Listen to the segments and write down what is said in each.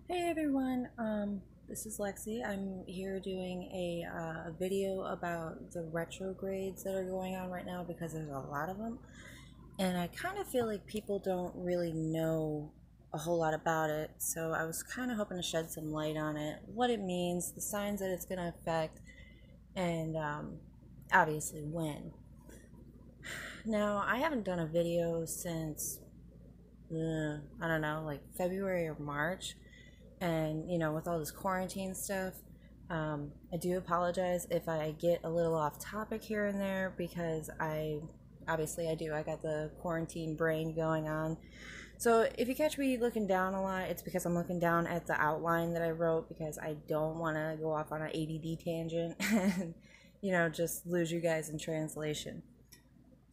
Hey everyone, this is Lexi. I'm here doing a video about the retrogrades that are going on right now because there's a lot of them. And I kind of feel like people don't really know a whole lot about it. So I was kind of hoping to shed some light on it, what it means, the signs that it's going to affect, and obviously when. Now, I haven't done a video since, I don't know, like February or March. And with all this quarantine stuff, I do apologize if I get a little off topic here and there because I got the quarantine brain going on. So if you catch me looking down a lot, it's because I'm looking down at the outline that I wrote because I don't want to go off on an ADD tangent and just lose you guys in translation.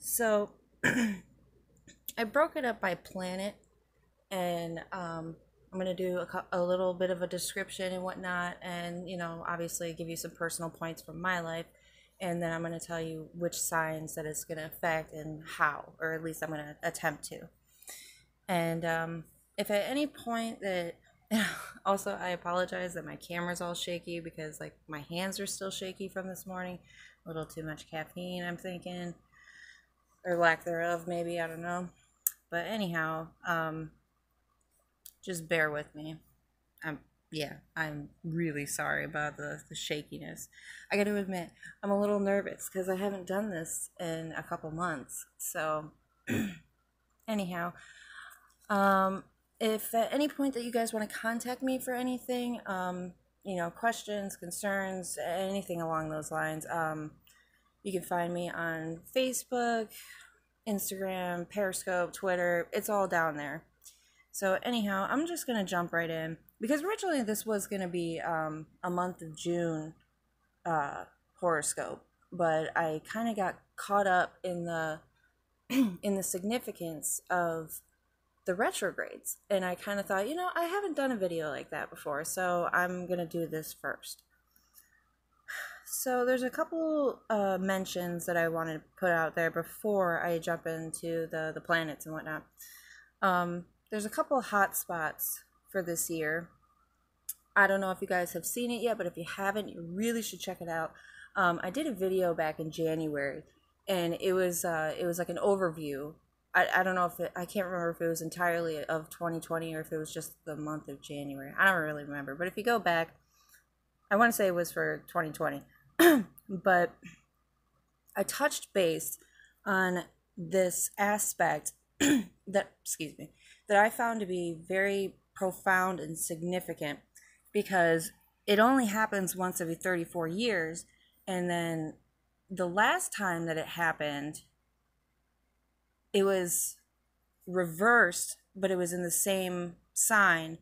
So I broke it up by planet, and I'm going to do a little bit of a description and whatnot, and obviously give you some personal points from my life, and then I'm going to tell you which signs that it's going to affect and how, or at least I'm going to attempt to. And if at any point that also, I apologize that my camera's all shaky because like my hands are still shaky from this morning. A little too much caffeine, I'm thinking, or lack thereof, maybe, I don't know. But anyhow, just bear with me. I'm really sorry about the shakiness. I got to admit, I'm a little nervous because I haven't done this in a couple months. So, anyhow, if at any point that you guys want to contact me for anything, questions, concerns, anything along those lines, you can find me on Facebook, Instagram, Periscope, Twitter. It's all down there. So anyhow, I'm just going to jump right in because originally this was going to be a month of June horoscope, but I kind of got caught up in the in the significance of the retrogrades, and I kind of thought, I haven't done a video like that before, so I'm going to do this first. So there's a couple mentions that I wanted to put out there before I jump into the planets and whatnot. There's a couple hot spots for this year. I don't know if you guys have seen it yet, but if you haven't, you really should check it out. I did a video back in January, and it was like an overview. I don't know if I can't remember if it was entirely of 2020 or if it was just the month of January. I don't really remember, but if you go back, I want to say it was for 2020, but I touched base on this aspect that I found to be very profound and significant because it only happens once every 34 years. And then the last time that it happened, it was reversed, but it was in the same sign.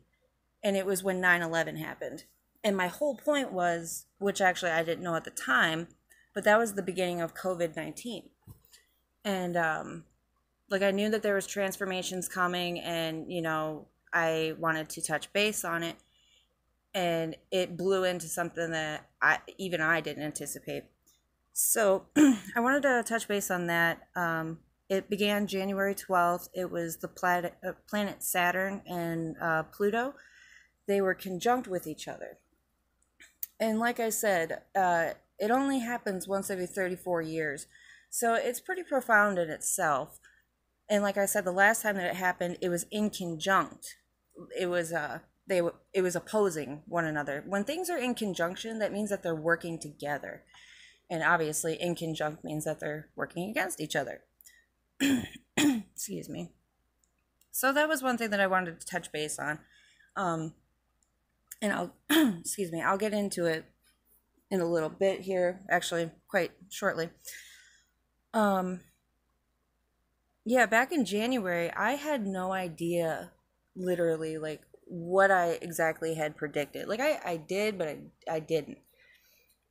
And it was when 9/11 happened. And my whole point was, which actually I didn't know at the time, but that was the beginning of COVID-19. And like I knew that there was transformations coming, and I wanted to touch base on it, and it blew into something that I didn't anticipate. So I wanted to touch base on that. It began January 12th. It was the planet Saturn and Pluto. They were conjunct with each other. And like I said, it only happens once every 34 years. So it's pretty profound in itself. And like I said, the last time that it happened, it was in conjunct. It was it was opposing one another. When things are in conjunction, that means that they're working together. And obviously, in conjunct means that they're working against each other. Excuse me. So that was one thing that I wanted to touch base on. And I'll excuse me, I'll get into it in a little bit here, actually quite shortly. Yeah, back in January, I had no idea, literally, like, what I exactly had predicted. Like, I did, but I didn't.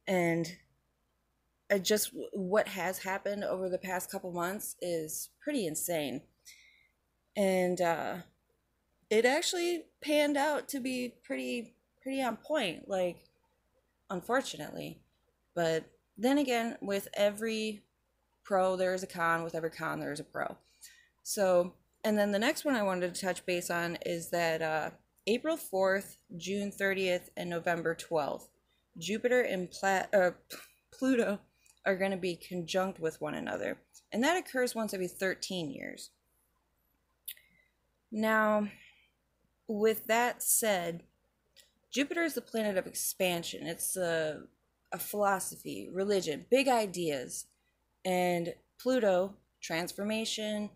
And what has happened over the past couple months is pretty insane. And it actually panned out to be pretty on point, like, unfortunately. But then again, with every pro, there is a con. With every con, there is a pro. So, and then the next one I wanted to touch base on is that April 4th, June 30th, and November 12th, Jupiter and Pluto are going to be conjunct with one another. And that occurs once every 13 years. Now, with that said, Jupiter is the planet of expansion. It's a philosophy, religion, big ideas. And Pluto, transformation,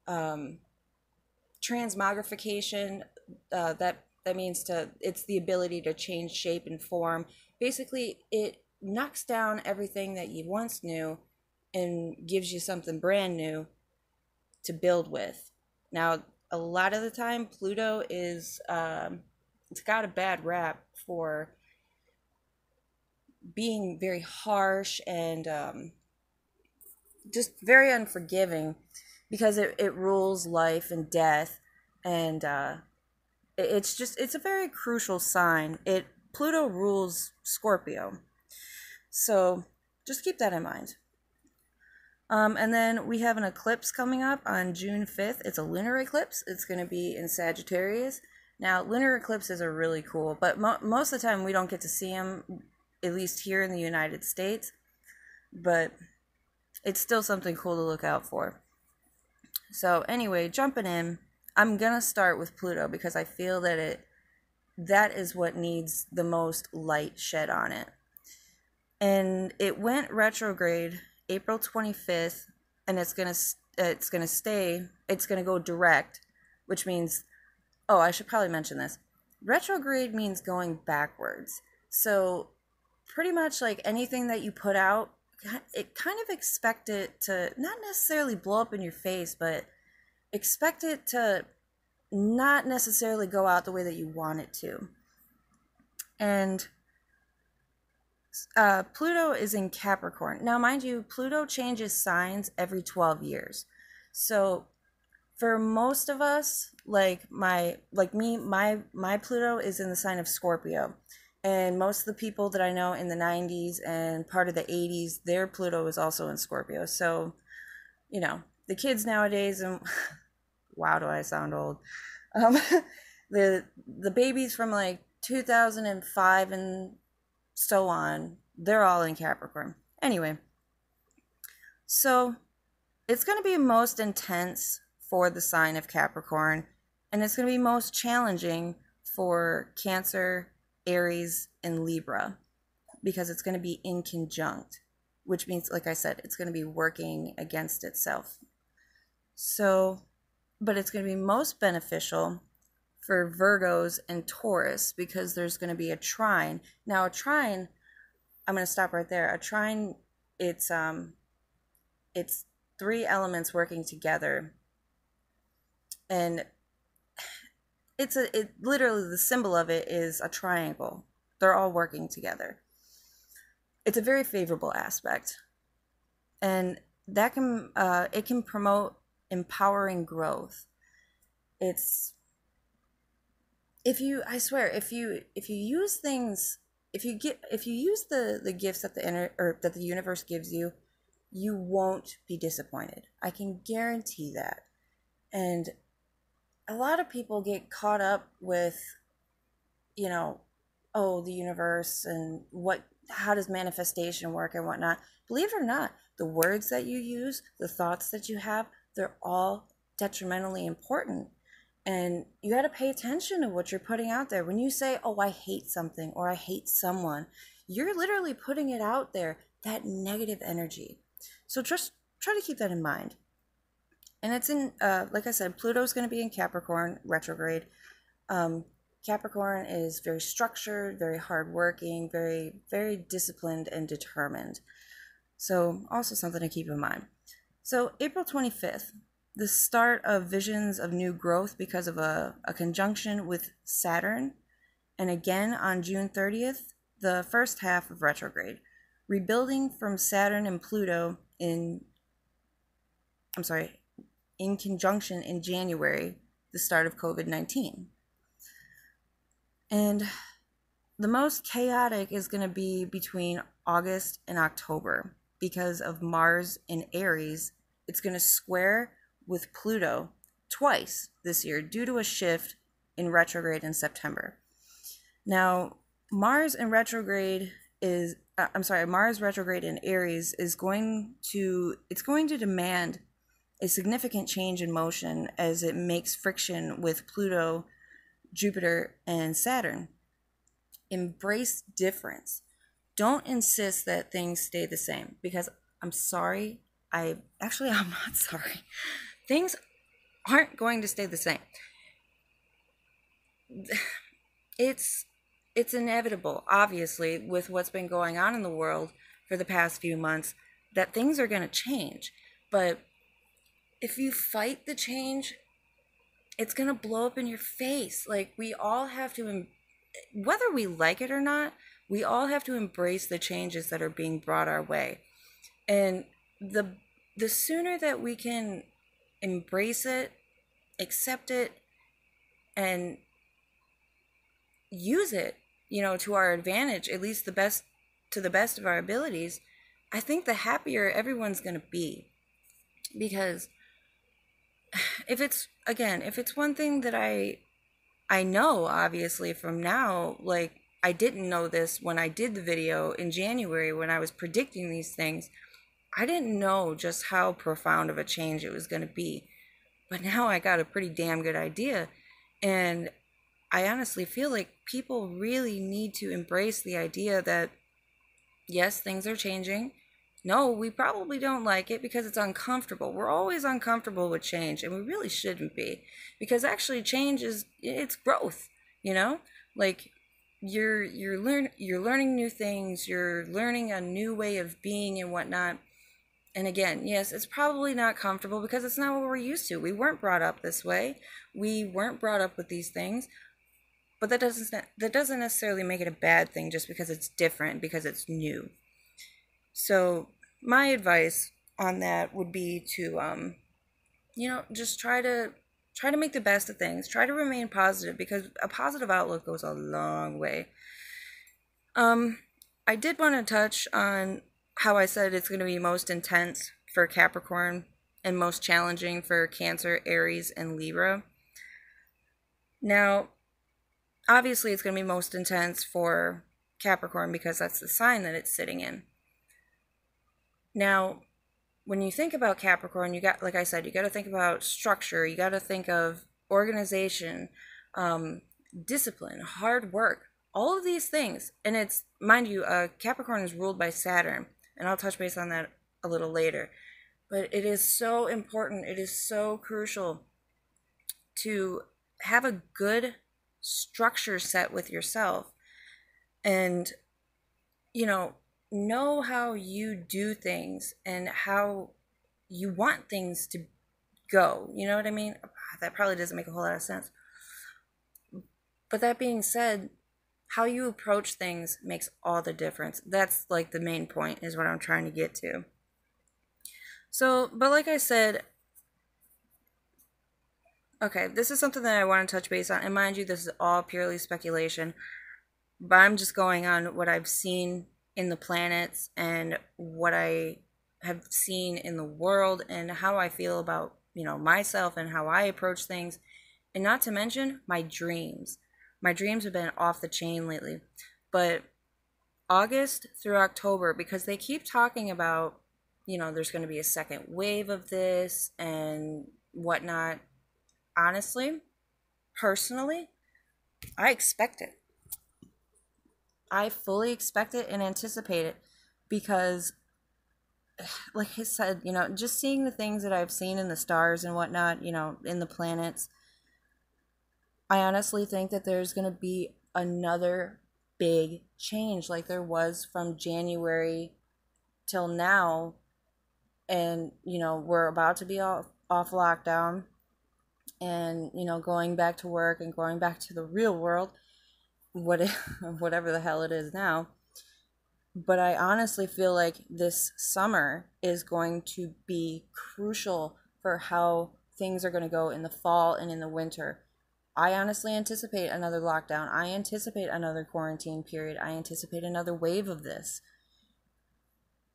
transmogrification, that means it's the ability to change shape and form. Basically, it knocks down everything that you once knew and gives you something brand new to build with. Now, a lot of the time, Pluto is it's got a bad rap for being very harsh and just very unforgiving, because it rules life and death, and it's a very crucial sign. Pluto rules Scorpio, so just keep that in mind. And then we have an eclipse coming up on June 5th. It's a lunar eclipse. It's going to be in Sagittarius. Now, lunar eclipses are really cool, but most of the time we don't get to see them, at least here in the United States. But it's still something cool to look out for. So anyway, jumping in, I'm going to start with Pluto because I feel that that is what needs the most light shed on it. And it went retrograde April 25th, and it's going to go direct, which means, oh, I should probably mention this. Retrograde means going backwards. So pretty much like anything that you put out, it kind of expect it to not necessarily blow up in your face, but expect it to not necessarily go out the way that you want it to. And Pluto is in Capricorn. Now, mind you, Pluto changes signs every 12 years. So for most of us, my Pluto is in the sign of Scorpio. And most of the people that I know in the 90s and part of the 80s, their Pluto is also in Scorpio. So, the kids nowadays, and wow, do I sound old. The babies from like 2005 and so on, they're all in Capricorn. Anyway, so it's going to be most intense for the sign of Capricorn, and it's going to be most challenging for Cancer, Aries, and Libra, because it's going to be in conjunct, which means, like I said, it's going to be working against itself. So, but it's going to be most beneficial for Virgos and Taurus because there's going to be a trine. Now, a trine, I'm going to stop right there. A trine, it's three elements working together, and it literally, the symbol of it is a triangle. They're all working together. It's a very favorable aspect, and that can it can promote empowering growth. If you use things, if you use the gifts that that the universe gives you, you won't be disappointed. I can guarantee that. And a lot of people get caught up with, oh, the universe and how does manifestation work and whatnot. Believe it or not, the words that you use, the thoughts that you have, they're all detrimentally important. And you got to pay attention to what you're putting out there. When you say, oh, I hate something or I hate someone, you're literally putting it out there, that negative energy. So just try to keep that in mind. And it's in, like I said, Pluto's going to be in Capricorn, retrograde. Capricorn is very structured, very hardworking, very, very disciplined and determined. So also something to keep in mind. So April 25th, the start of visions of new growth because of a conjunction with Saturn. And again on June 30th, the first half of retrograde. Rebuilding from Saturn and Pluto in conjunction in January, the start of COVID-19. And the most chaotic is going to be between August and October because of Mars in Aries. It's going to square with Pluto twice this year due to a shift in retrograde in September. Now, Mars in retrograde is, Mars retrograde in Aries is going to demand a significant change in motion as it makes friction with Pluto, Jupiter, and Saturn. Embrace difference. Don't insist that things stay the same, because I'm sorry. I'm not sorry. Things aren't going to stay the same. It's inevitable, obviously, with what's been going on in the world for the past few months, that things are going to change. But if you fight the change, it's going to blow up in your face. Like, we all have to, whether we like it or not, we all have to embrace the changes that are being brought our way. And the sooner that we can embrace it, accept it, and use it, to our advantage, at least to the best of our abilities, I think the happier everyone's going to be. Because if it's one thing that I know, obviously, from now, like, I didn't know this when I did the video in January when I was predicting these things. I didn't know just how profound of a change it was going to be. But now I got a pretty damn good idea. And I honestly feel like people really need to embrace the idea that, yes, things are changing. No, we probably don't like it because it's uncomfortable. We're always uncomfortable with change, and we really shouldn't be, because actually change it's growth, Like, you're learning new things, you're learning a new way of being and whatnot. And again, yes, it's probably not comfortable because it's not what we're used to. We weren't brought up this way. We weren't brought up with these things. But that doesn't necessarily make it a bad thing just because it's different, because it's new. So my advice on that would be to, just try to make the best of things. Try to remain positive, because a positive outlook goes a long way. I did want to touch on how I said it's going to be most intense for Capricorn and most challenging for Cancer, Aries, and Libra. Now, obviously, it's going to be most intense for Capricorn because that's the sign that it's sitting in. Now, when you think about Capricorn, like I said, you got to think about structure. You got to think of organization, discipline, hard work, all of these things. And it's, mind you, Capricorn is ruled by Saturn, and I'll touch base on that a little later. But it is so important. It is so crucial to have a good structure set with yourself, and know how you do things and how you want things to go. You know what I mean? That probably doesn't make a whole lot of sense, but that being said, how you approach things makes all the difference. That's like the main point, is what I'm trying to get to. So, but like I said, okay, this is something that I want to touch base on. And mind you, this is all purely speculation. But I'm just going on what I've seen in the planets and what I have seen in the world and how I feel about, myself and how I approach things. And not to mention my dreams. My dreams have been off the chain lately. But August through October, because they keep talking about, there's going to be a second wave of this and whatnot. Honestly, personally, I expect it. I fully expect it and anticipate it, because, like I said, just seeing the things that I've seen in the stars and whatnot, in the planets, I honestly think that there's going to be another big change like there was from January till now. And, we're about to be off lockdown and, going back to work and going back to the real world, whatever the hell it is now. But I honestly feel like this summer is going to be crucial for how things are going to go in the fall and in the winter. I honestly anticipate another lockdown. I anticipate another quarantine period. I anticipate another wave of this.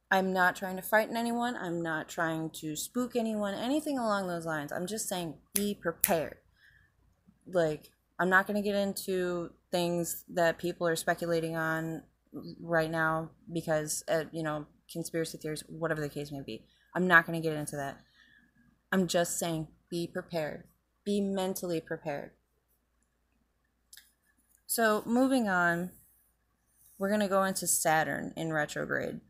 I'm not trying to frighten anyone. I'm not trying to spook anyone, anything along those lines. I'm just saying, be prepared. Like, I'm not going to get into things that people are speculating on right now because, conspiracy theories, whatever the case may be. I'm not going to get into that. I'm just saying, be prepared. Be mentally prepared. So, moving on, we're going to go into Saturn in retrograde.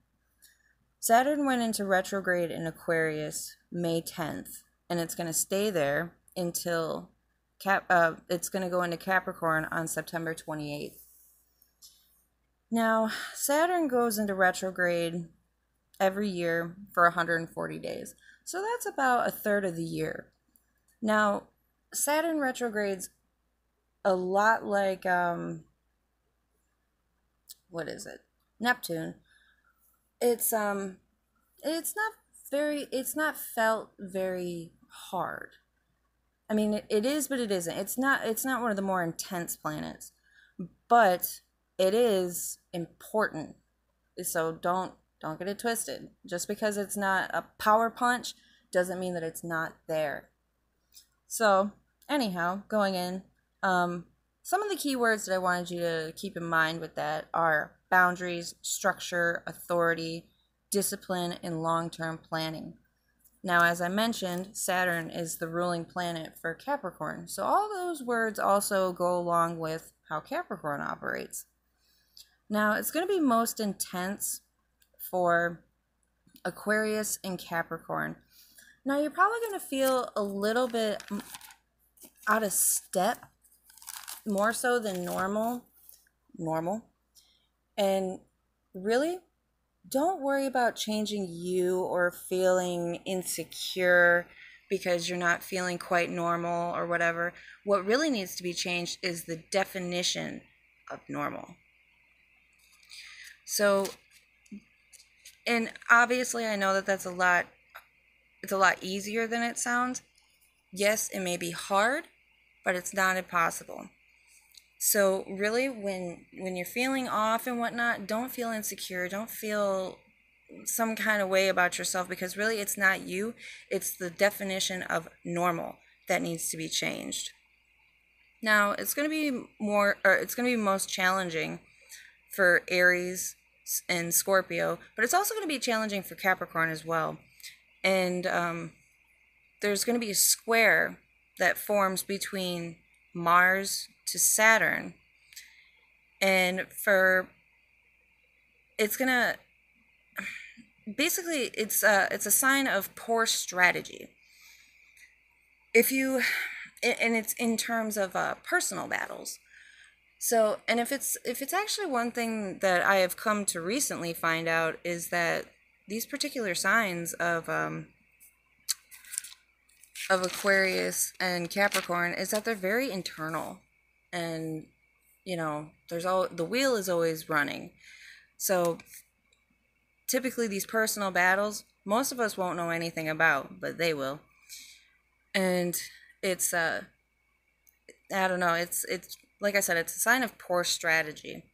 Saturn went into retrograde in Aquarius May 10th, and it's going to stay there until it's going to go into Capricorn on September 28th. Now, Saturn goes into retrograde every year for 140 days. So that's about a third of the year. Now, Saturn retrogrades a lot like Neptune. It's not felt very hard. I mean, it is, but it isn't. It's not one of the more intense planets, but it is important. So don't get it twisted. Just because it's not a power punch doesn't mean that it's not there. So anyhow, going in, some of the key words that I wanted you to keep in mind with that are boundaries, structure, authority, discipline, and long-term planning. Now, as I mentioned, Saturn is the ruling planet for Capricorn. So all those words also go along with how Capricorn operates. Now, it's going to be most intense for Aquarius and Capricorn. Now, you're probably going to feel a little bit out of step, more so than normal. And really, don't worry about changing you or feeling insecure because you're not feeling quite normal or whatever. What really needs to be changed is the definition of normal. So, and obviously I know that it's a lot easier than it sounds. Yes, it may be hard, but it's not impossible. So really, when you're feeling off and whatnot, don't feel insecure. Don't feel some kind of way about yourself, because really it's not you. It's the definition of normal that needs to be changed. Now, it's going to be most challenging for Aries and Scorpio, but it's also going to be challenging for Capricorn as well. And there's going to be a square that forms between Mars to Saturn, and it's a sign of poor strategy. And it's in terms of personal battles. So, and if it's actually one thing that I have come to recently find out is that these particular signs of Aquarius and Capricorn is that they're very internal, and the wheel is always running. So typically these personal battles, most of us won't know anything about, but they will. And it's I don't know, it's like I said, it's a sign of poor strategy.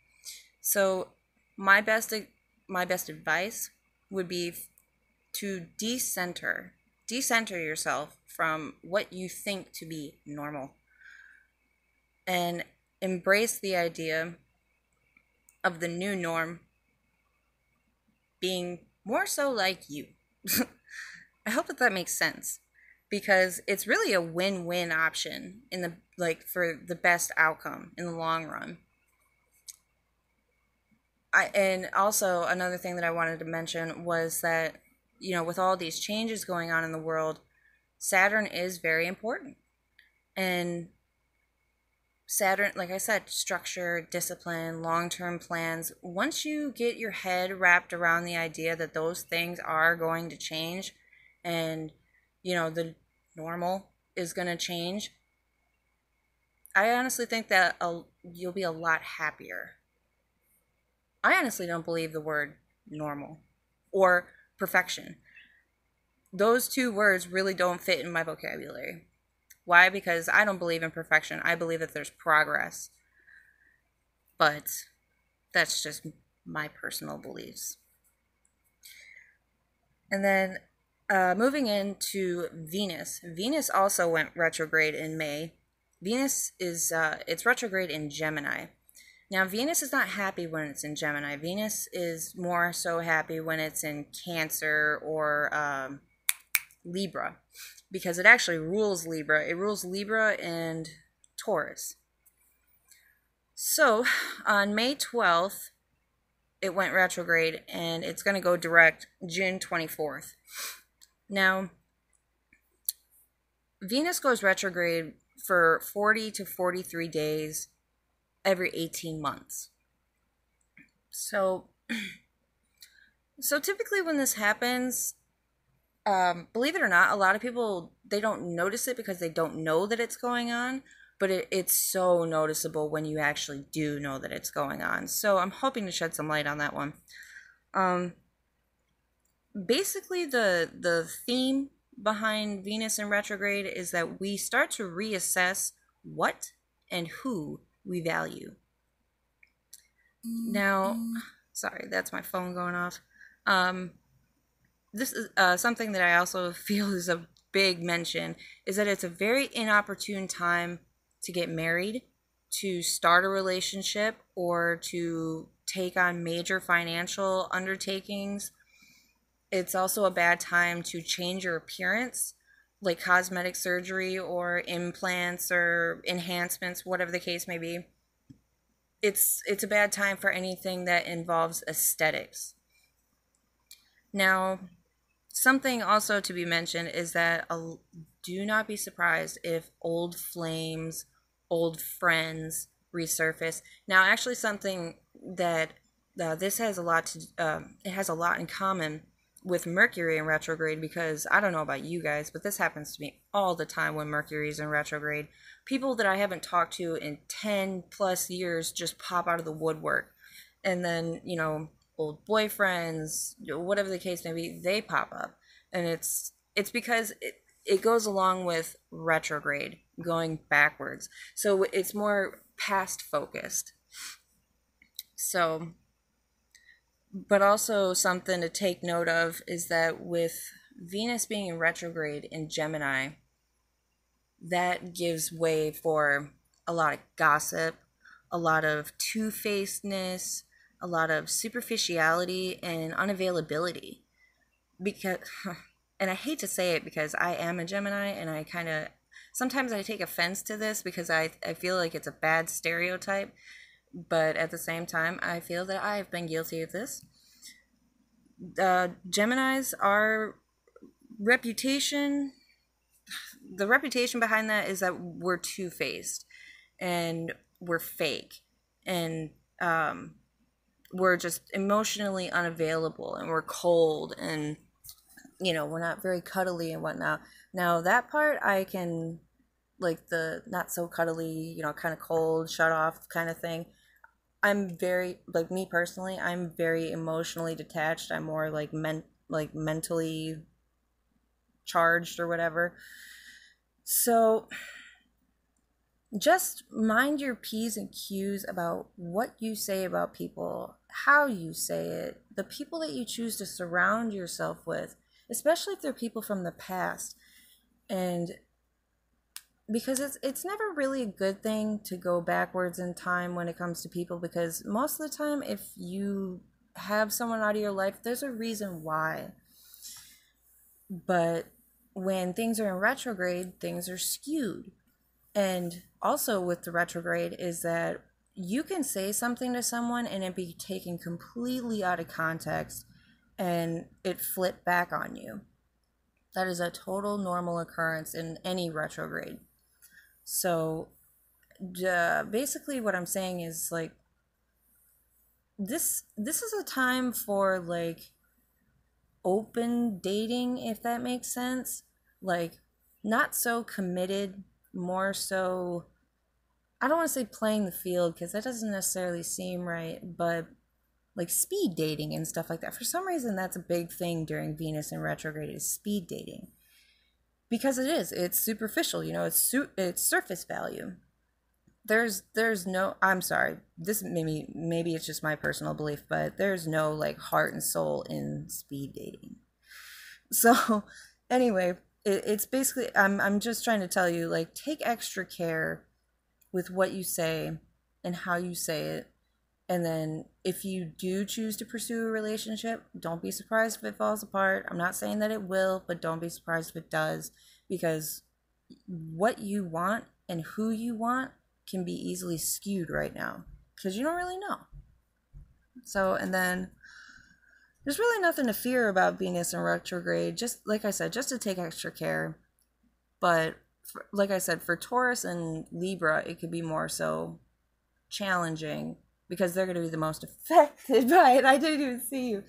So my best advice would be to decenter yourself from what you think to be normal, and embrace the idea of the new norm being more so like you. I hope that makes sense, because it's really a win-win option for the best outcome in the long run. And also another thing that I wanted to mention was that, with all these changes going on in the world, Saturn is very important. And Saturn, like I said, structure, discipline, long-term plans. Once you get your head wrapped around the idea that those things are going to change, and the normal is going to change, I honestly think that you'll be a lot happier. I honestly don't believe the word normal or perfection. Those two words really don't fit in my vocabulary. Why? Because I don't believe in perfection. I believe that there's progress. But that's just my personal beliefs. And then moving into Venus. Venus also went retrograde in May. Venus is it's retrograde in Gemini. Now, Venus is not happy when it's in Gemini. Venus is more so happy when it's in Cancer or Libra, because it actually rules Libra. It rules Libra and Taurus. So, on May 12th, it went retrograde, and it's going to go direct June 24th. Now, Venus goes retrograde for 40 to 43 days every 18 months. So typically when this happens, believe it or not, a lot of people, they don't notice it because they don't know that it's going on, but it's so noticeable when you actually do know that it's going on. So I'm hoping to shed some light on that one. Basically, the theme behind Venus in retrograde is that we start to reassess what and who we value. Now, sorry, that's my phone going off. This is something that I also feel is a big mention, is that it's a very inopportune time to get married, to start a relationship, or to take on major financial undertakings. It's also a bad time to change your appearance, like cosmetic surgery or implants or enhancements, whatever the case may be. It's a bad time for anything that involves aesthetics. Now, something also to be mentioned is that do not be surprised if old flames, old friends resurface. Now, actually, something that this has a lot to it has a lot in common with Mercury in retrograde, because I don't know about you guys, but this happens to me all the time when Mercury is in retrograde. People that I haven't talked to in 10 plus years just pop out of the woodwork. And then, old boyfriends, whatever the case may be, they pop up. And it's because it goes along with retrograde, going backwards. So it's more past focused. So, but also something to take note of is that with Venus being in retrograde in Gemini, that gives way for a lot of gossip, a lot of two-facedness, a lot of superficiality and unavailability. Because, and I hate to say it because I am a Gemini, and I kind of, sometimes I take offense to this because I feel like it's a bad stereotype. But at the same time, I feel that I've been guilty of this. Geminis are reputation. The reputation behind that is that we're two-faced and we're fake, and we're just emotionally unavailable, and we're cold, and we're not very cuddly and whatnot. Now that part I can, like the not so cuddly, kind of cold, shut off kind of thing. I'm very, like, me personally, I'm very emotionally detached. I'm more like mentally charged or whatever. So just mind your P's and Q's about what you say about people, how you say it, the people that you choose to surround yourself with, especially if they're people from the past. And because it's never really a good thing to go backwards in time when it comes to people, because most of the time if you have someone out of your life, there's a reason why. But when things are in retrograde, things are skewed. And also with the retrograde is that you can say something to someone and it be taken completely out of context and it flip back on you. That is a total normal occurrence in any retrograde. So basically what I'm saying is, like, this is a time for, like, open dating, if that makes sense. Like, not so committed, more so, I don't want to say playing the field because that doesn't necessarily seem right, but like speed dating and stuff like that. For some reason, that's a big thing during Venus in retrograde, is speed dating. Because it's superficial, it's surface value. There's no, I'm sorry, this maybe it's just my personal belief, but there's no, like, heart and soul in speed dating. So anyway, it's basically, I'm just trying to tell you, like, take extra care with what you say and how you say it. And then if you do choose to pursue a relationship, don't be surprised if it falls apart. I'm not saying that it will, but don't be surprised if it does, because what you want and who you want can be easily skewed right now because you don't really know. So, and then there's really nothing to fear about Venus in retrograde. Just like I said, just to take extra care. But like I said, for Taurus and Libra, it could be more so challenging because they're going to be the most affected by it. I didn't even see you.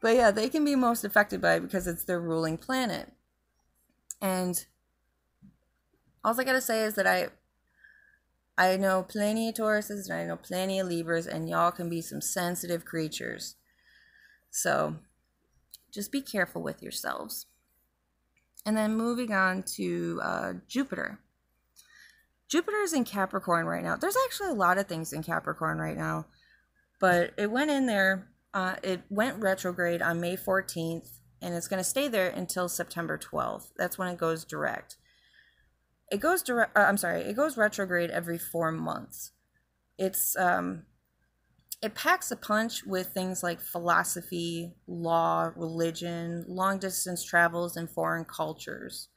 But yeah, they can be most affected by it because it's their ruling planet. And all I got to say is that I know plenty of Tauruses and I know plenty of Libras, and y'all can be some sensitive creatures. So just be careful with yourselves. And then moving on to Jupiter. Jupiter is in Capricorn right now. There's actually a lot of things in Capricorn right now, but it went in there. It went retrograde on May 14th, and it's going to stay there until September 12th. That's when it goes direct. It goes it goes retrograde every 4 months. It packs a punch with things like philosophy, law, religion, long distance travels, and foreign cultures,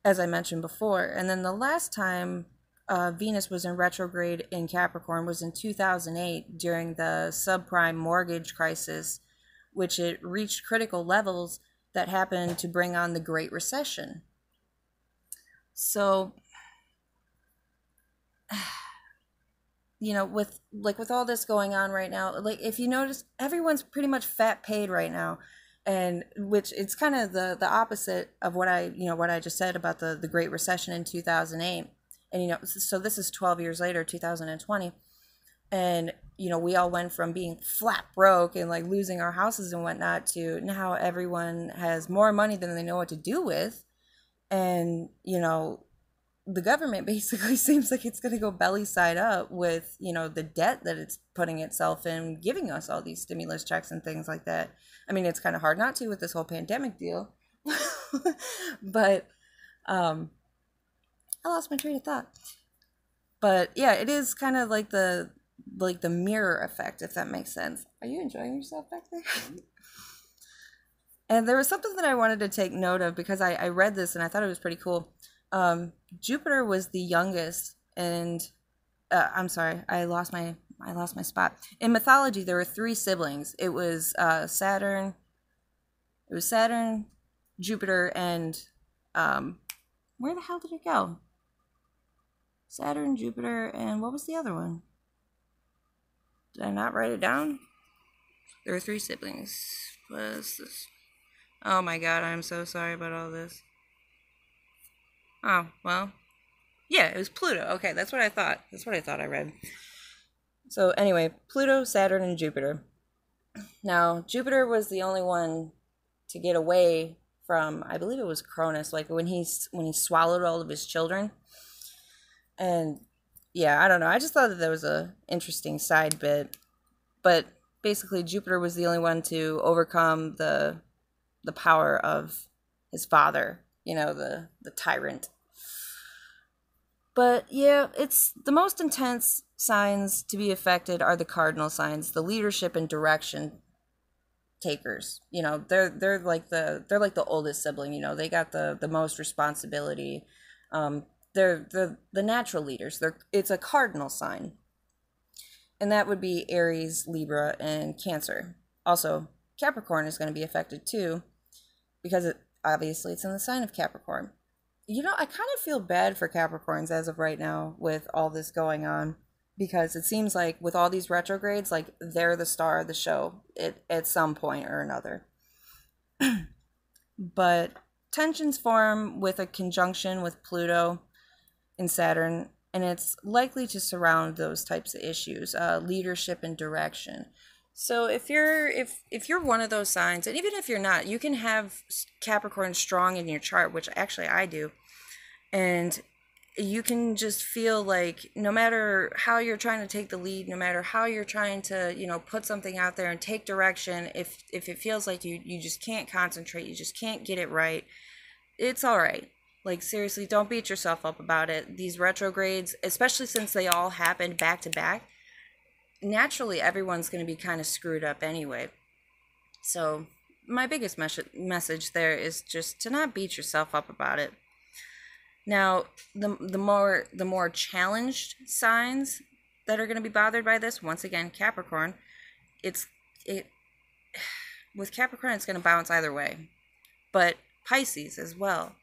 as I mentioned before. And then the last time Venus was in retrograde in Capricorn was in 2008 during the subprime mortgage crisis, which it reached critical levels that happened to bring on the Great Recession. So, you know, with all this going on right now, like if you notice, everyone's pretty much fat paid right now, and which it's kind of the opposite of what I just said about the Great Recession in 2008. And so this is 12 years later, 2020, and we all went from being flat broke and like losing our houses and whatnot to now everyone has more money than they know what to do with. And the government basically seems like it's going to go belly side up with the debt that it's putting itself in, giving us all these stimulus checks and things like that. I mean, it's kind of hard not to with this whole pandemic deal. But I lost my train of thought. But yeah, it is kind of like the mirror effect, if that makes sense. Are you enjoying yourself back there? And there was something that I wanted to take note of because I read this and I thought it was pretty cool. Jupiter was the youngest, and I'm sorry, I lost my spot. In mythology, there were 3 siblings. It was Saturn, Jupiter, and where the hell did it go? Saturn, Jupiter, and what was the other one? Did I not write it down? There were 3 siblings. What is this? Oh my god, I'm so sorry about all this. Oh, well. Yeah, it was Pluto. Okay, that's what I thought. That's what I thought I read. So anyway, Pluto, Saturn, and Jupiter. Now, Jupiter was the only one to get away from, I believe it was Cronus, like when he swallowed all of his children. And yeah, I don't know. I just thought that was a interesting side bit. But basically, Jupiter was the only one to overcome the power of his father, the tyrant. But yeah, it's the most intense signs to be affected are the cardinal signs, the leadership and direction takers. They're like the oldest sibling. They got the most responsibility. They're the natural leaders. It's a cardinal sign, and that would be Aries, Libra, and Cancer. Also, Capricorn is going to be affected too, because obviously it's in the sign of Capricorn. I kind of feel bad for Capricorns as of right now with all this going on, because it seems like with all these retrogrades, like they're the star of the show at some point or another. But tensions form with a conjunction with Pluto and Saturn, and it's likely to surround those types of issues, leadership and direction. So if you're one of those signs, and even if you're not, you can have Capricorn strong in your chart, which actually I do, and you can just feel like no matter how you're trying to take the lead, no matter how you're trying to put something out there and take direction, if it feels like you just can't concentrate, you just can't get it right, it's all right. Like, seriously, don't beat yourself up about it. These retrogrades, especially since they all happened back to back, naturally everyone's going to be kind of screwed up anyway. So, my biggest message there is just to not beat yourself up about it. Now, the more challenged signs that are going to be bothered by this, once again, Capricorn, it with Capricorn it's going to bounce either way. But Pisces as well.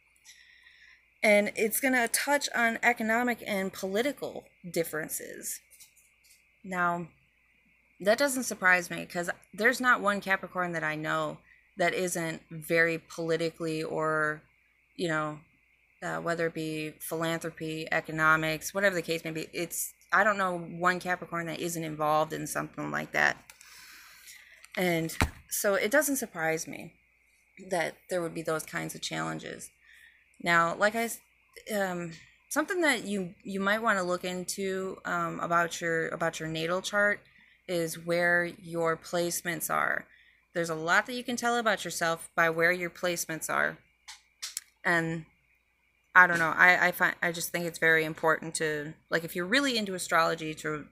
And it's going to touch on economic and political differences. Now, that doesn't surprise me because there's not one Capricorn that I know that isn't very politically or, whether it be philanthropy, economics, whatever the case may be. I don't know one Capricorn that isn't involved in something like that. And so it doesn't surprise me that there would be those kinds of challenges. Now, something that you might want to look into about your natal chart is where your placements are. There's a lot that you can tell about yourself by where your placements are, and I don't know. I just think it's very important to, like, if you're really into astrology, to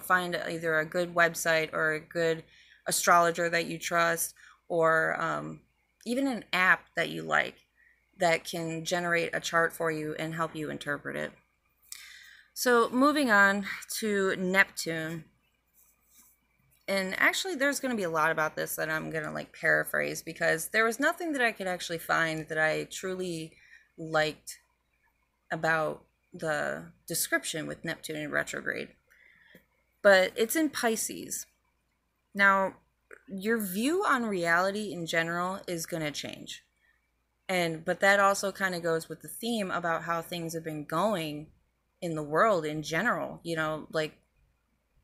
find either a good website or a good astrologer that you trust, or even an app that you like that can generate a chart for you and help you interpret it. So moving on to Neptune. And actually there's going to be a lot about this that I'm going to paraphrase, because there was nothing that I could actually find that I truly liked about the description with Neptune in retrograde. But it's in Pisces. Now, your view on reality in general is going to change. But that also kind of goes with the theme about how things have been going in the world in general.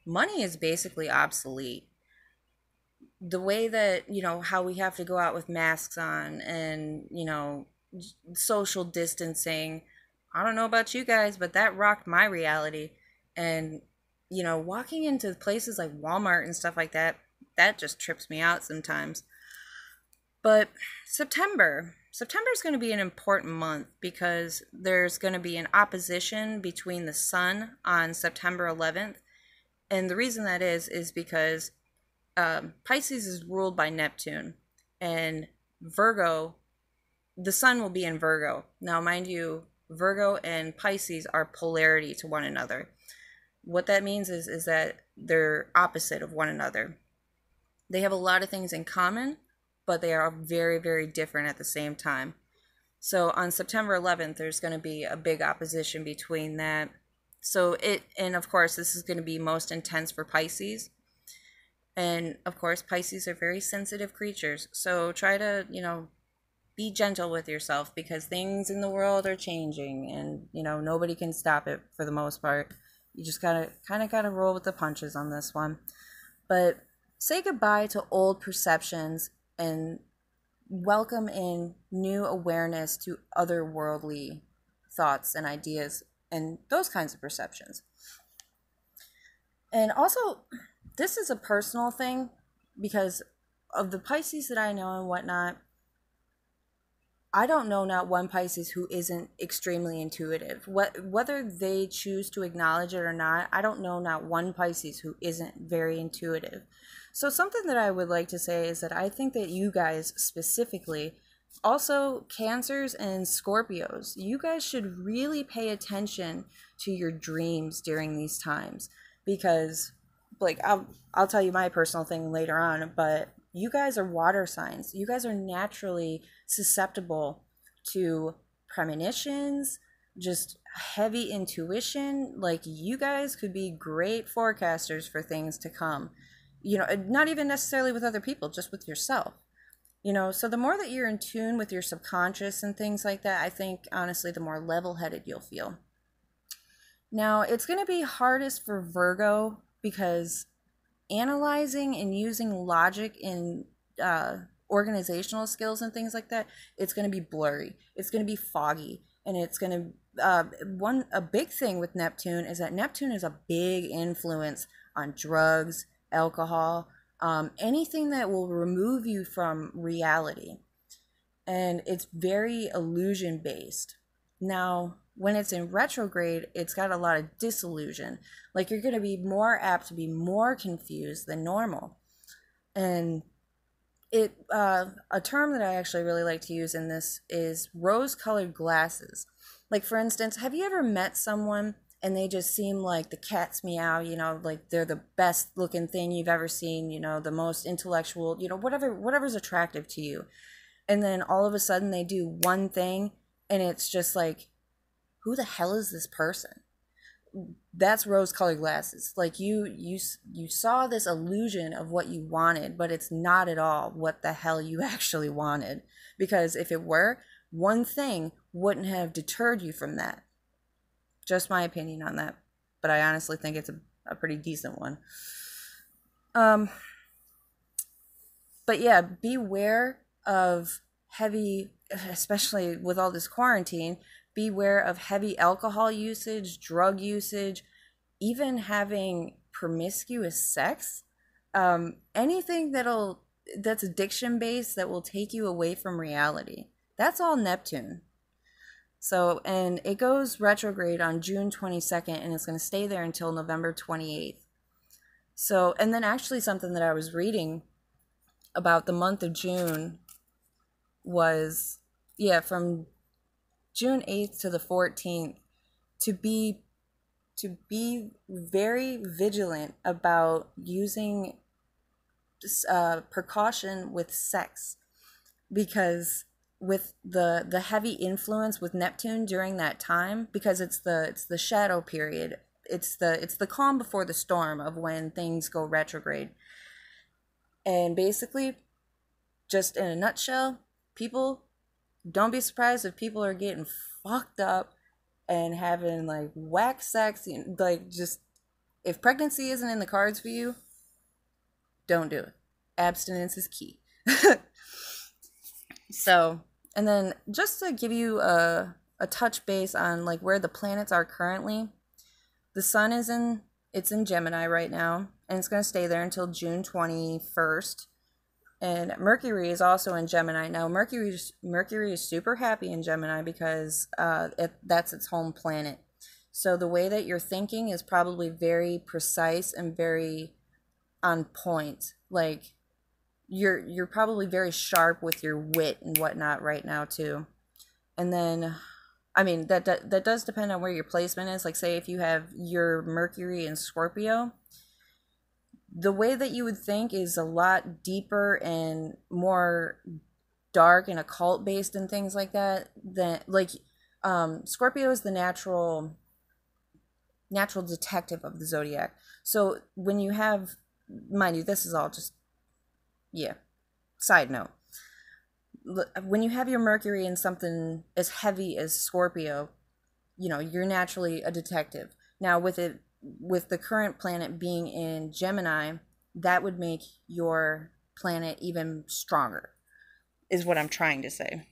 Money is basically obsolete. The way that, how we have to go out with masks on and, social distancing. I don't know about you guys, but that rocked my reality. And, walking into places like Walmart and stuff like that, that just trips me out sometimes. But September is going to be an important month because there's going to be an opposition between the sun on September 11th. And the reason that is because Pisces is ruled by Neptune, and Virgo, the sun will be in Virgo. Now, mind you, Virgo and Pisces are polarity to one another. What that means is that they're opposite of one another. They have a lot of things in common, but they are very, very different at the same time. So on September 11th, there's going to be a big opposition between that. And of course, this is going to be most intense for Pisces. And of course, Pisces are very sensitive creatures. So try to, be gentle with yourself, because things in the world are changing and, nobody can stop it for the most part. You just kind of gotta roll with the punches on this one. But say goodbye to old perceptions and welcome in new awareness to otherworldly thoughts and ideas and those kinds of perceptions. And also, this is a personal thing, because of the Pisces that I know and whatnot, I don't know not one Pisces who isn't extremely intuitive. Whether they choose to acknowledge it or not, I don't know not one Pisces who isn't very intuitive. So something that I would like to say is that I think that you guys specifically, also Cancers and Scorpios, you guys should really pay attention to your dreams during these times, because I'll tell you my personal thing later on, but you guys are water signs. You guys are naturally susceptible to premonitions, just heavy intuition. You guys could be great forecasters for things to come. Not even necessarily with other people, just with yourself. So the more that you're in tune with your subconscious and things like that, I think, honestly, the more level-headed you'll feel. Now, it's going to be hardest for Virgo, because analyzing and using logic in organizational skills and things like that, it's going to be blurry. It's going to be foggy. And it's going to... a big thing with Neptune is that Neptune is a big influence on drugs, alcohol, anything that will remove you from reality. and it's very illusion based. Now, when it's in retrograde, it's got a lot of disillusion. Like, you're going to be more apt to be more confused than normal. And a term that I actually really like to use in this is rose colored glasses. Like, for instance, have you ever met someone and they just seem like the cat's meow, you know, like they're the best looking thing you've ever seen, you know, the most intellectual, you know, whatever's attractive to you. And then all of a sudden they do one thing and it's just like, who the hell is this person? That's rose colored glasses. Like, you saw this illusion of what you wanted, but it's not at all what the hell you actually wanted. Because if it were, one thing wouldn't have deterred you from that. Just my opinion on that, but I honestly think it's a pretty decent one. But yeah, beware of heavy, especially with all this quarantine, beware of heavy alcohol usage, drug usage, even having promiscuous sex. Anything that's addiction based that will take you away from reality. That's all Neptune. So, and it goes retrograde on June 22nd, and it's going to stay there until November 28th. So, and then actually something that I was reading about the month of June was, yeah, from June 8th to the 14th, to be very vigilant about using precaution with sex, because with the heavy influence with Neptune during that time, because it's the shadow period, it's the calm before the storm of when things go retrograde. And basically, just in a nutshell, people, don't be surprised if people are getting fucked up and having like whack sex, you know, like, just, if pregnancy isn't in the cards for you, don't do it. Abstinence is key. So, and then just to give you a touch base on like where the planets are currently, the sun it's in Gemini right now, and it's going to stay there until June 21st. And Mercury is also in Gemini. Now, Mercury is super happy in Gemini because that's its home planet. So the way that you're thinking is probably very precise and very on point. Like, you're probably very sharp with your wit and whatnot right now too. And then, I mean, that does depend on where your placement is. Like, say if you have your Mercury in Scorpio, the way that you would think is a lot deeper and more dark and occult based and things like that. Than, like, Scorpio is the natural detective of the zodiac. So when you have, mind you, this is all just, yeah, side note. When you have your Mercury in something as heavy as Scorpio, you know, you're naturally a detective. Now, with the current planet being in Gemini, that would make your planet even stronger, is what I'm trying to say.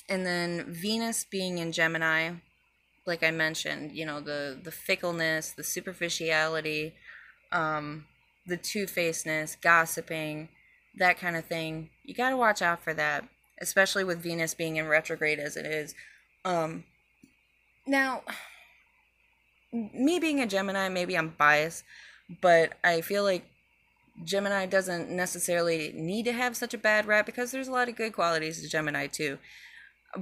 And then Venus being in Gemini, like I mentioned, you know, the fickleness, the superficiality, the two-facedness, gossiping, that kind of thing. You got to watch out for that, especially with Venus being in retrograde as it is. Now, me being a Gemini, maybe I'm biased, but I feel like Gemini doesn't necessarily need to have such a bad rap, because there's a lot of good qualities to Gemini too.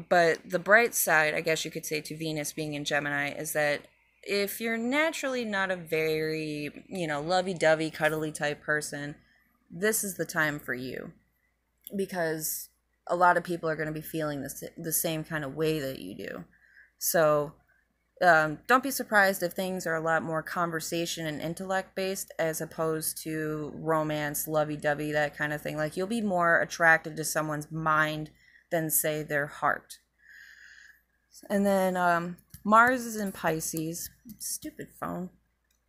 But the bright side, I guess you could say, to Venus being in Gemini is that if you're naturally not a very, you know, lovey-dovey, cuddly type person, this is the time for you, because a lot of people are going to be feeling the same kind of way that you do. So don't be surprised if things are a lot more conversation and intellect based as opposed to romance, lovey-dovey, that kind of thing. Like, you'll be more attracted to someone's mind than, say, their heart. And then Mars is in Pisces. Stupid phone.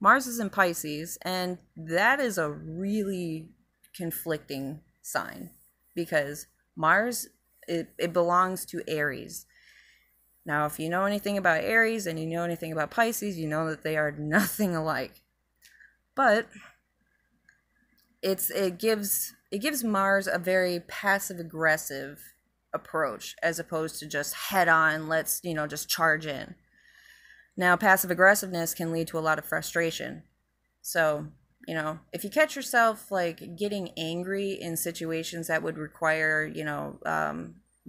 Mars is in Pisces, and that is a really conflicting sign, because Mars, it belongs to Aries. Now, if you know anything about Aries and you know anything about Pisces, you know that they are nothing alike. But it gives Mars a very passive aggressive approach as opposed to just head on, let's, just charge in. Now, passive aggressiveness can lead to a lot of frustration. So, if you catch yourself like getting angry in situations that would require,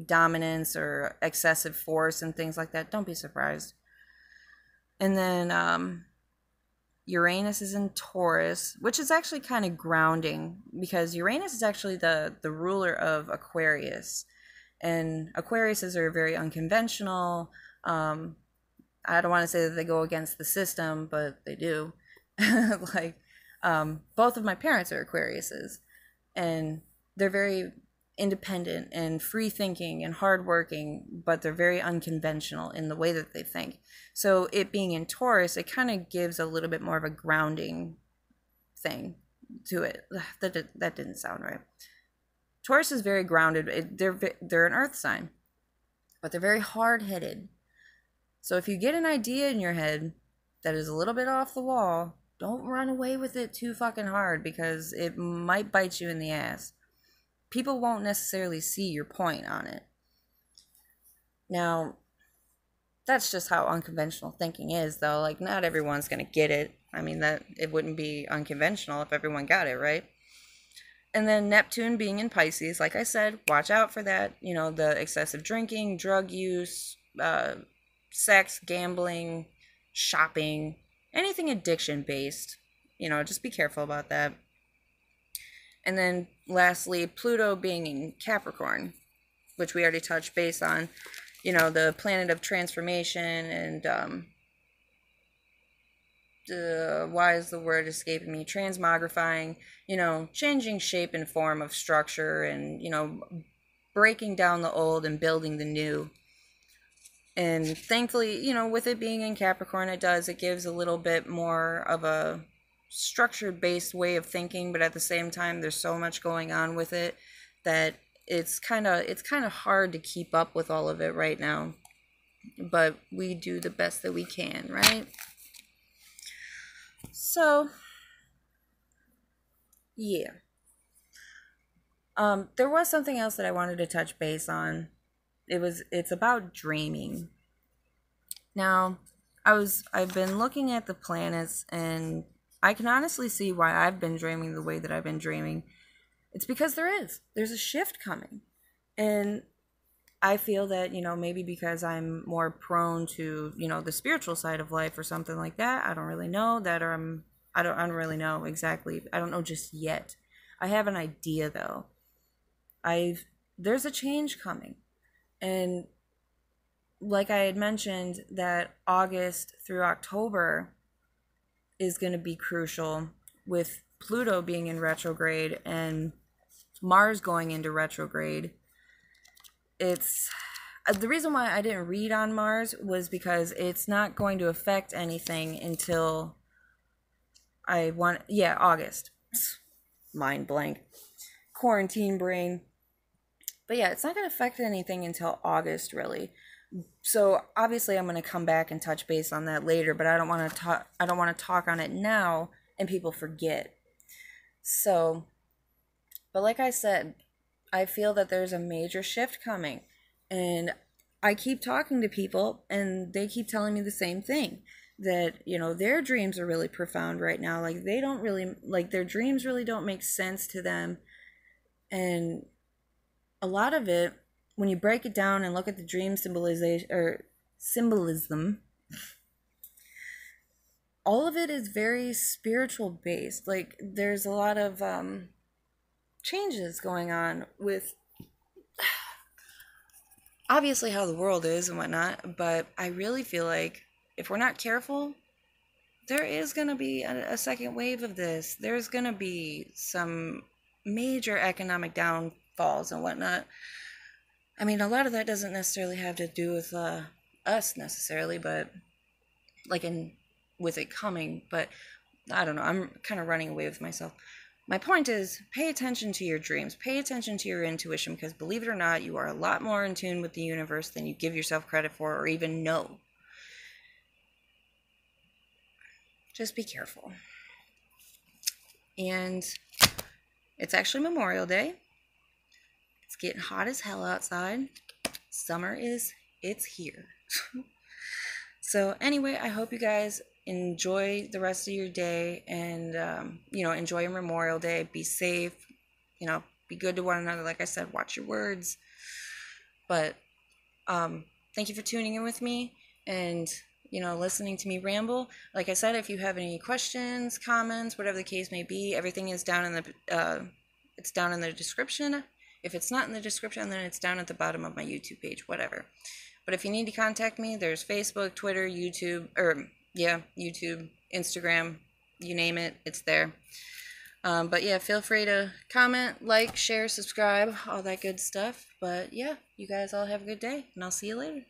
dominance or excessive force and things like that, don't be surprised. And then Uranus is in Taurus, which is actually kind of grounding because Uranus is actually the ruler of Aquarius. And Aquariuses are very unconventional. I don't want to say that they go against the system, but they do. Like, both of my parents are Aquariuses, and they're very independent and free thinking and hardworking, but they're very unconventional in the way that they think. So it being in Taurus, it kind of gives a little bit more of a grounding thing to it. That didn't sound right. Taurus is very grounded. They're an earth sign, but they're very hard-headed. So if you get an idea in your head that is a little bit off the wall, don't run away with it too fucking hard because it might bite you in the ass. People won't necessarily see your point on it. Now, that's just how unconventional thinking is, though. Like, not everyone's going to get it. I mean, that it wouldn't be unconventional if everyone got it, right? And then Neptune being in Pisces, like I said, watch out for that. The excessive drinking, drug use, sex, gambling, shopping, anything addiction based, just be careful about that. And then lastly, Pluto being in Capricorn, which we already touched base on, the planet of transformation and why is the word escaping me? Transmogrifying, changing shape and form of structure and, breaking down the old and building the new. And thankfully, with it being in Capricorn, it gives a little bit more of a structure-based way of thinking, but at the same time, there's so much going on with it that it's kind of hard to keep up with all of it right now. But we do the best that we can, right? So, yeah. There was something else that I wanted to touch base on. It's about dreaming. Now, I've been looking at the planets, and I can honestly see why I've been dreaming the way that I've been dreaming. It's because there's a shift coming. And I feel that, maybe because I'm more prone to, the spiritual side of life or something like that. I don't really know that, or I don't really know exactly. I don't know just yet. I have an idea though. There's a change coming. And like I had mentioned, that August through October is going to be crucial with Pluto being in retrograde and Mars going into retrograde. It's the reason why I didn't read on Mars was because it's not going to affect anything until August. Mind blank. Quarantine brain. But yeah, it's not going to affect anything until August, really. So obviously, I'm going to come back and touch base on that later. But I don't want to talk on it now, and people forget. So, but like I said, I feel that there's a major shift coming, and I keep talking to people, and they keep telling me the same thing. That their dreams are really profound right now. Like they don't really their dreams really don't make sense to them, and a lot of it, when you break it down and look at the dream symbolism, all of it is very spiritual based. Like there's a lot of changes going on with obviously how the world is and whatnot, but I really feel like if we're not careful, there is going to be a second wave of this. There's going to be some major economic downfalls and whatnot. I mean, a lot of that doesn't necessarily have to do with us necessarily, but with it coming, but I don't know. I'm kind of running away with myself. My point is, pay attention to your dreams. Pay attention to your intuition, because believe it or not, you are a lot more in tune with the universe than you give yourself credit for or even know. Just be careful. And it's actually Memorial Day. It's getting hot as hell outside. Summer it's here. So anyway, I hope you guys enjoy the rest of your day, and enjoy your Memorial Day. Be safe, be good to one another. Like I said, watch your words. But thank you for tuning in with me and listening to me ramble. Like I said, if you have any questions, comments, whatever the case may be, everything is down in the description. If it's not in the description, then it's down at the bottom of my YouTube page, whatever. But if you need to contact me, there's Facebook, Twitter, YouTube, Instagram, you name it, it's there. But yeah, feel free to comment, like, share, subscribe, all that good stuff. But yeah, you guys all have a good day, and I'll see you later.